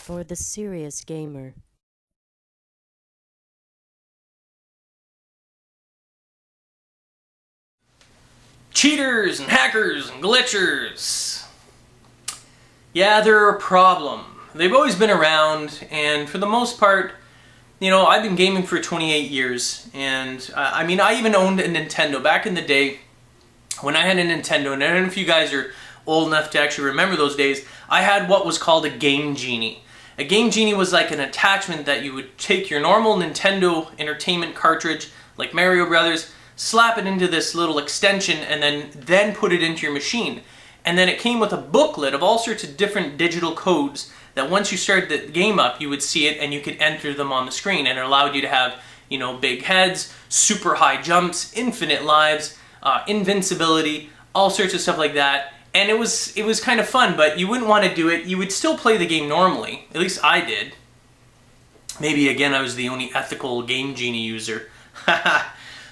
for the serious gamer. Cheaters and hackers and glitchers. Yeah, they're a problem. They've always been around, and for the most part, you know, I've been gaming for 28 years, and I mean, I even owned a Nintendo back in the day when I had a Nintendo, and I don't know if you guys are old enough to actually remember those days. I had what was called a Game Genie. A Game Genie was like an attachment that you would take your normal Nintendo Entertainment cartridge, like Mario Brothers, slap it into this little extension, and then put it into your machine. And then it came with a booklet of all sorts of different digital codes that once you started the game up, you would see it and you could enter them on the screen. And it allowed you to have, you know, big heads, super high jumps, infinite lives, invincibility, all sorts of stuff like that. And it was kind of fun, but you wouldn't want to do it. You would still play the game normally. At least I did. Maybe, again, I was the only ethical Game Genie user.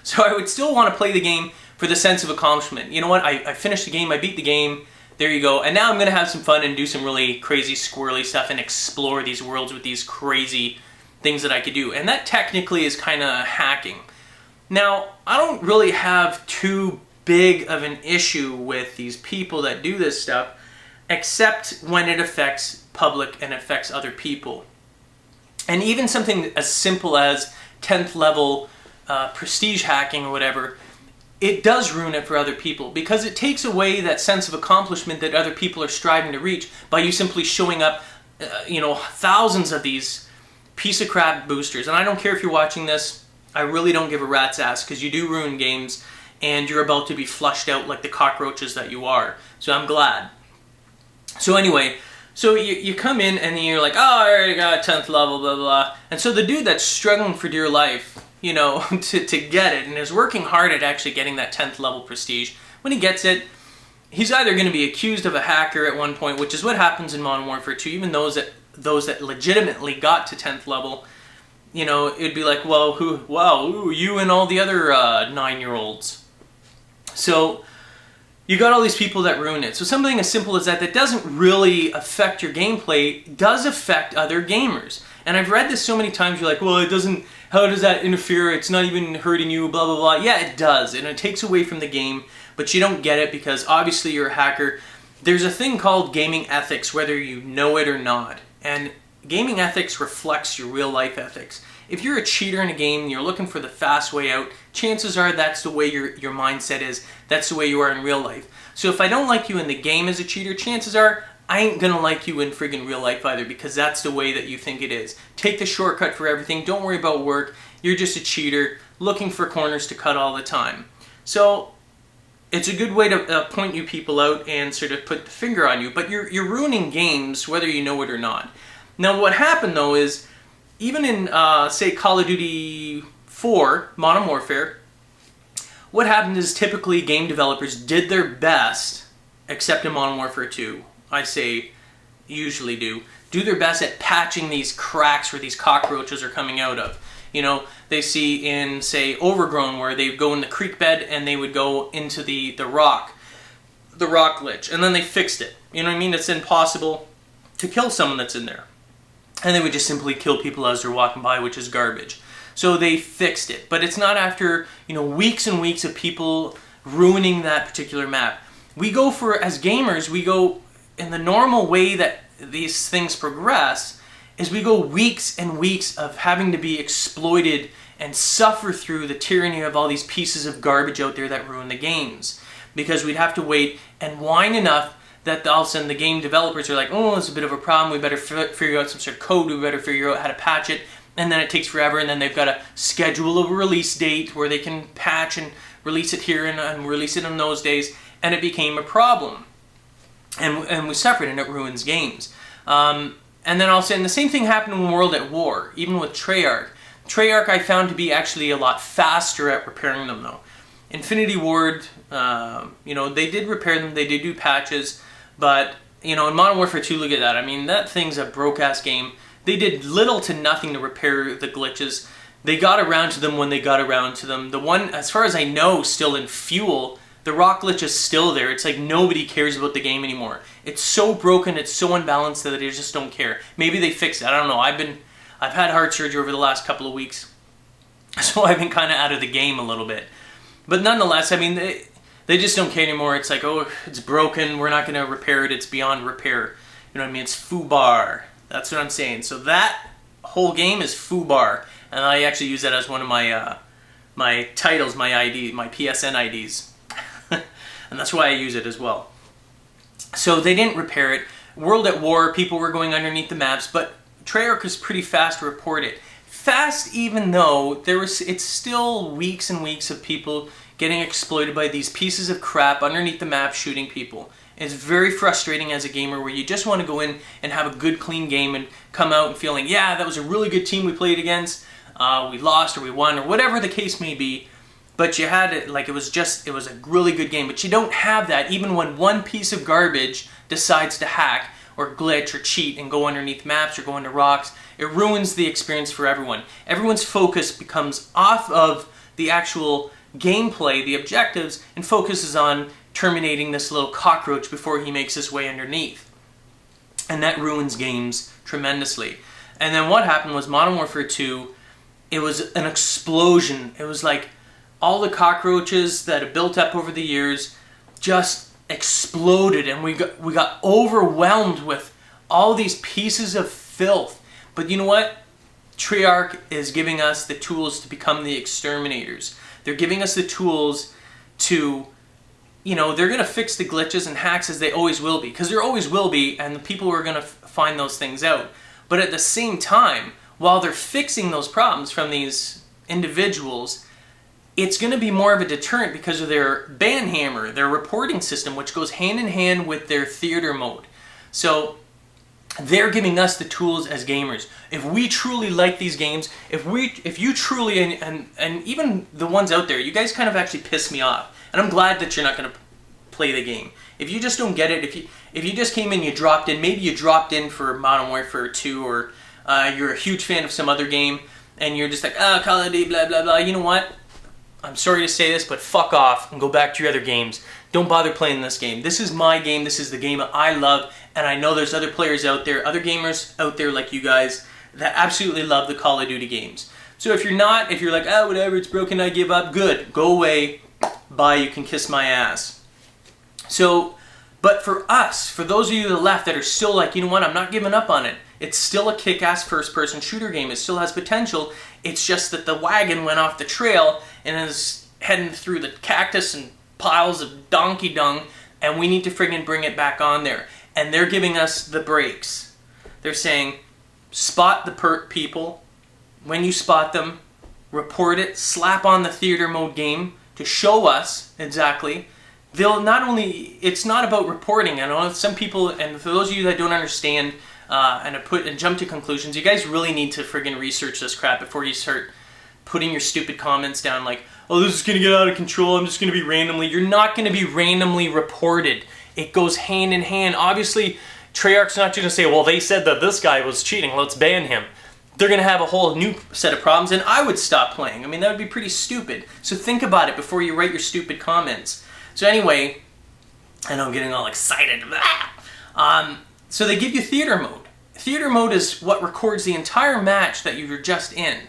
So I would still want to play the game for the sense of accomplishment. You know what? I finished the game, I beat the game, there you go. And now I'm going to have some fun and do some really crazy, squirrely stuff and explore these worlds with these crazy things that I could do. And that technically is kind of hacking. Now, I don't really have too big of an issue with these people that do this stuff, except when it affects public and affects other people. And even something as simple as 10th level prestige hacking or whatever, it does ruin it for other people because it takes away that sense of accomplishment that other people are striving to reach by you simply showing up, you know, thousands of these piece of crap boosters. And I don't care if you're watching this, I really don't give a rat's ass because you do ruin games and you're about to be flushed out like the cockroaches that you are. So I'm glad. So anyway, so you come in and you're like, oh, I already got 10th level, blah, blah. And so the dude that's struggling for dear life, you know, to get it and is working hard at actually getting that 10th level prestige, when he gets it, he's either going to be accused of a hacker at one point, which is what happens in Modern Warfare 2, even those that legitimately got to 10th level, you know, it'd be like, well, you and all the other 9-year-olds. So you got all these people that ruin it. So something as simple as that doesn't really affect your gameplay does affect other gamers. And I've read this so many times, you're like, well, it doesn't, how does that interfere? It's not even hurting you, blah, blah, blah. Yeah, it does, and it takes away from the game, but you don't get it because obviously you're a hacker. There's a thing called gaming ethics, whether you know it or not. And gaming ethics reflects your real life ethics. If you're a cheater in a game and you're looking for the fast way out, chances are that's the way your mindset is. That's the way you are in real life. So if I don't like you in the game as a cheater, chances are I ain't gonna like you in friggin' real life either because that's the way that you think it is. Take the shortcut for everything. Don't worry about work. You're just a cheater looking for corners to cut all the time. So it's a good way to point you people out and sort of put the finger on you, but you're ruining games whether you know it or not. Now what happened though is, even in, say, Call of Duty 4, Modern Warfare, what happened is typically game developers did their best, except in Modern Warfare 2, I say usually do their best at patching these cracks where these cockroaches are coming out of. You know, they see in, say, Overgrown, where they go in the creek bed and they would go into the rock glitch, and then they fixed it. You know what I mean? It's impossible to kill someone that's in there. And they would just simply kill people as they're walking by, which is garbage. So they fixed it. But it's not after, you know, weeks and weeks of people ruining that particular map. We go for, as gamers, we go in the normal way that these things progress, is we go weeks and weeks of having to be exploited and suffer through the tyranny of all these pieces of garbage out there that ruin the games. Because we'd have to wait and whine enough that all of a sudden the game developers are like, oh, it's a bit of a problem, we better figure out some sort of code, we better figure out how to patch it, and then it takes forever, and then they've got to schedule a release date where they can patch and release it here and release it in those days, and it became a problem. And we suffered, and it ruins games. And then all of a sudden, the same thing happened in World at War, even with Treyarch. Treyarch I found to be actually a lot faster at repairing them, though. Infinity Ward, you know, they did repair them, they did do patches, but, you know, in Modern Warfare 2, look at that. I mean, that thing's a broke-ass game. They did little to nothing to repair the glitches. They got around to them when they got around to them. The one, as far as I know, still in Fuel, The rock glitch is still there. It's like nobody cares about the game anymore. It's so broken, it's so unbalanced that they just don't care. Maybe they fixed it. I don't know. I've had heart surgery over the last couple of weeks, so I've been kind of out of the game a little bit. But nonetheless, I mean, they just don't care anymore. It's like, oh, it's broken. We're not going to repair it. It's beyond repair. You know what I mean? It's foobar. That's what I'm saying. So that whole game is foobar, and I actually use that as one of my my titles, my ID, my PSN IDs. And that's why I use it as well. So they didn't repair it. World at War, people were going underneath the maps, but Treyarch was pretty fast to report it. Fast even though it's still weeks and weeks of people getting exploited by these pieces of crap underneath the map shooting people. It's very frustrating as a gamer where you just want to go in and have a good clean game and come out and feeling, yeah, that was a really good team we played against. We lost or we won or whatever the case may be. But you had it like it was a really good game. But you don't have that even when one piece of garbage decides to hack or glitch or cheat and go underneath maps or go into rocks. It ruins the experience for everyone. Everyone's focus becomes off of the actual gameplay, the objectives, and focuses on terminating this little cockroach before he makes his way underneath. And that ruins games tremendously. And then what happened was Modern Warfare 2, it was an explosion. It was like all the cockroaches that had built up over the years just exploded, and we got overwhelmed with all these pieces of filth. But you know what? Treyarch is giving us the tools to become the exterminators. They're giving us the tools to, they're going to fix the glitches and hacks as they always will be, because there always will be, and the people are going to find those things out. But at the same time, while they're fixing those problems from these individuals, it's going to be more of a deterrent because of their ban hammer, their reporting system, which goes hand in hand with their theater mode. So they're giving us the tools as gamers. If we truly like these games, if you truly, and even the ones out there, you guys kind of actually piss me off. And I'm glad that you're not going to play the game. If you just don't get it, if you just came in, you dropped in, maybe you dropped in for Modern Warfare 2, or you're a huge fan of some other game, and you're just like, Call of Duty, blah, blah, blah. You know what? I'm sorry to say this, but fuck off and go back to your other games. Don't bother playing this game. This is my game. This is the game I love, and I know there's other players out there, other gamers out there like you guys that absolutely love the Call of Duty games. So if you're like, whatever, it's broken, I give up, good. Go away. Bye, you can kiss my ass. So, but for us, for those of you to the left that are still like, you know what, I'm not giving up on it. It's still a kick-ass first-person shooter game. It still has potential. It's just that the wagon went off the trail and is heading through the cactus and piles of donkey dung, and we need to friggin' bring it back on there. And they're giving us the breaks. They're saying, spot the people. When you spot them, report it, slap on the theater mode game to show us exactly. They'll not only, it's not about reporting. I know some people, and for those of you that don't understand and jump to conclusions, you guys really need to friggin' research this crap before you start putting your stupid comments down like, oh, this is going to get out of control, I'm just going to be randomly. You're not going to be randomly reported. It goes hand in hand. Obviously, Treyarch's not going to say, well, they said that this guy was cheating, let's ban him. They're going to have a whole new set of problems, and I would stop playing. I mean, that would be pretty stupid. So think about it before you write your stupid comments. So anyway, I know I'm getting all excited. So they give you theater mode. Theater mode is what records the entire match that you were just in.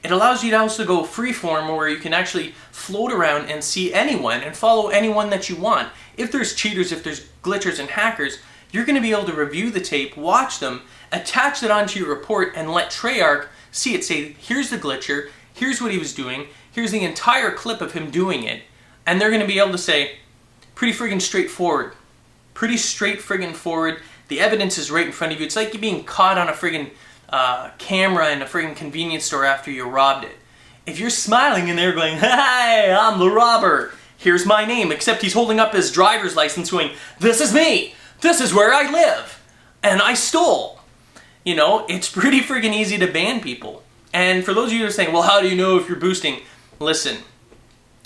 It allows you to also go freeform, where you can actually float around and see anyone and follow anyone that you want. If there's cheaters, if there's glitchers and hackers, you're going to be able to review the tape, watch them, attach it onto your report, and let Treyarch see it. Say, here's the glitcher, here's what he was doing, here's the entire clip of him doing it. And they're going to be able to say, pretty friggin' straightforward. Pretty straight friggin' forward. The evidence is right in front of you. It's like you being caught on a friggin' camera in a friggin' convenience store after you robbed it. If you're smiling and they're going, hey, I'm the robber, here's my name, except he's holding up his driver's license going, this is me, this is where I live, and I stole. You know, it's pretty friggin' easy to ban people. And for those of you that are saying, well, how do you know if you're boosting? Listen,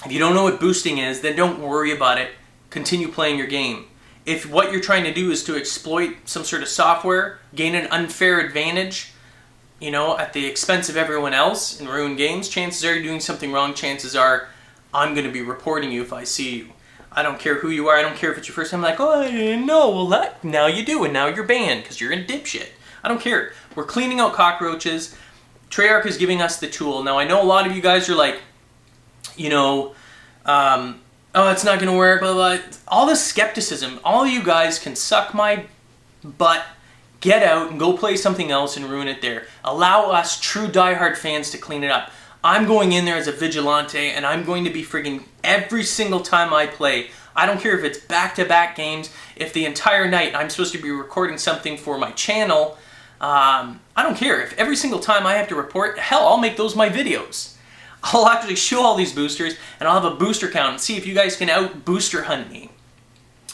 if you don't know what boosting is, then don't worry about it. Continue playing your game. If what you're trying to do is to exploit some sort of software, gain an unfair advantage, you know, at the expense of everyone else and ruin games, chances are you're doing something wrong. Chances are I'm going to be reporting you if I see you. I don't care who you are. I don't care if it's your first time. Like, oh, I didn't know. Well, now you do, and now you're banned because you're a dipshit. I don't care. We're cleaning out cockroaches. Treyarch is giving us the tool. Now, I know a lot of you guys are like, you know, oh, it's not going to work, blah, blah, blah. All this skepticism, all of you guys can suck my butt, get out, and go play something else and ruin it there. Allow us true diehard fans to clean it up. I'm going in there as a vigilante, and I'm going to be friggin' every single time I play. I don't care if it's back-to-back games, if the entire night I'm supposed to be recording something for my channel. I don't care. If every single time I have to report, hell, I'll make those my videos. I'll actually show all these boosters, and I'll have a booster count and see if you guys can out-booster hunt me.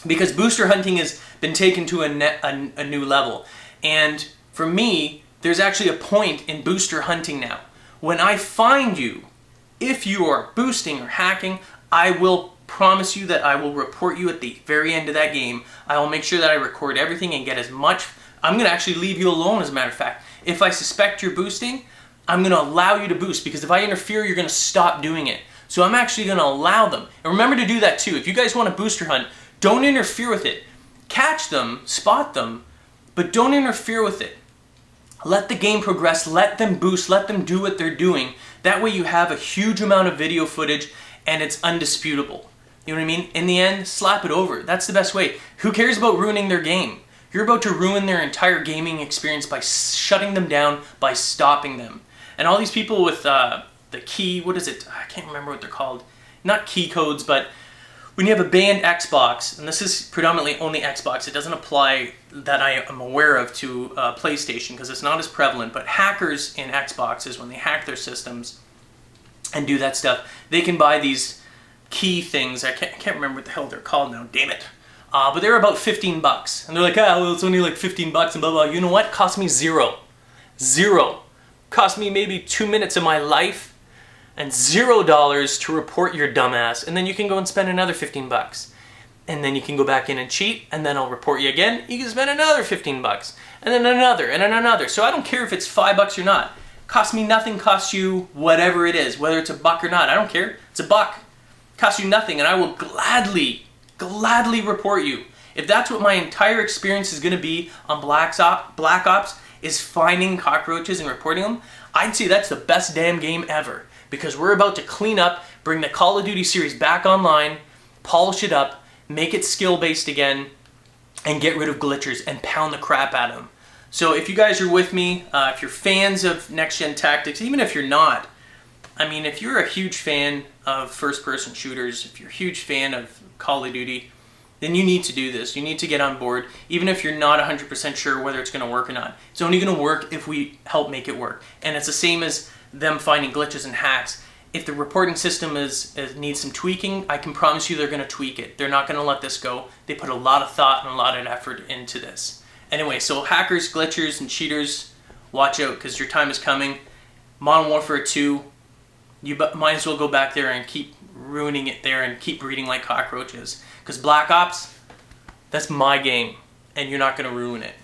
Because booster hunting has been taken to a new level. And for me, there's actually a point in booster hunting now. When I find you, if you are boosting or hacking, I will promise you that I will report you at the very end of that game. I will make sure that I record everything and get as much. I'm going to actually leave you alone, as a matter of fact. If I suspect you're boosting, I'm going to allow you to boost, because if I interfere, you're going to stop doing it. So I'm actually going to allow them. And remember to do that too. If you guys want a booster hunt, don't interfere with it. Catch them, spot them, but don't interfere with it. Let the game progress, let them boost, let them do what they're doing. That way you have a huge amount of video footage and it's undisputable. You know what I mean? In the end, slap it over. That's the best way. Who cares about ruining their game? You're about to ruin their entire gaming experience by shutting them down, by stopping them. And all these people with the key, what is it? I can't remember what they're called. Not key codes, but when you have a banned Xbox, and this is predominantly only Xbox, it doesn't apply that I am aware of to PlayStation because it's not as prevalent, but hackers in Xboxes, when they hack their systems and do that stuff, they can buy these key things. I can't remember what the hell they're called now, damn it. But they're about 15 bucks. And they're like, well, it's only like 15 bucks and blah, blah. You know what? Cost me zero. Zero. Cost me maybe 2 minutes of my life and $0 to report your dumbass, and then you can go and spend another 15 bucks. And then you can go back in and cheat, and then I'll report you again. You can spend another 15 bucks, and then another, and then another. So I don't care if it's $5 or not. Costs me nothing, costs you whatever it is, whether it's $1 or not. I don't care. It's $1. Costs you nothing, and I will gladly report you. If that's what my entire experience is going to be on Black Ops, is finding cockroaches and reporting them, I'd say that's the best damn game ever. Because we're about to clean up, bring the Call of Duty series back online, polish it up, make it skill-based again, and get rid of glitchers and pound the crap out of them. So if you guys are with me, if you're fans of NextGenTactics, even if you're not, I mean, if you're a huge fan of first-person shooters, if you're a huge fan of Call of Duty, then you need to do this. You need to get on board, even if you're not 100% sure whether it's going to work or not. It's only going to work if we help make it work. And it's the same as them finding glitches and hacks. If the reporting system needs some tweaking, I can promise you they're going to tweak it. They're not going to let this go. They put a lot of thought and a lot of effort into this. Anyway, so hackers, glitchers, and cheaters, watch out, because your time is coming. Modern Warfare 2, you might as well go back there and keep ruining it there and keep breeding like cockroaches. Because Black Ops, that's my game, and you're not going to ruin it.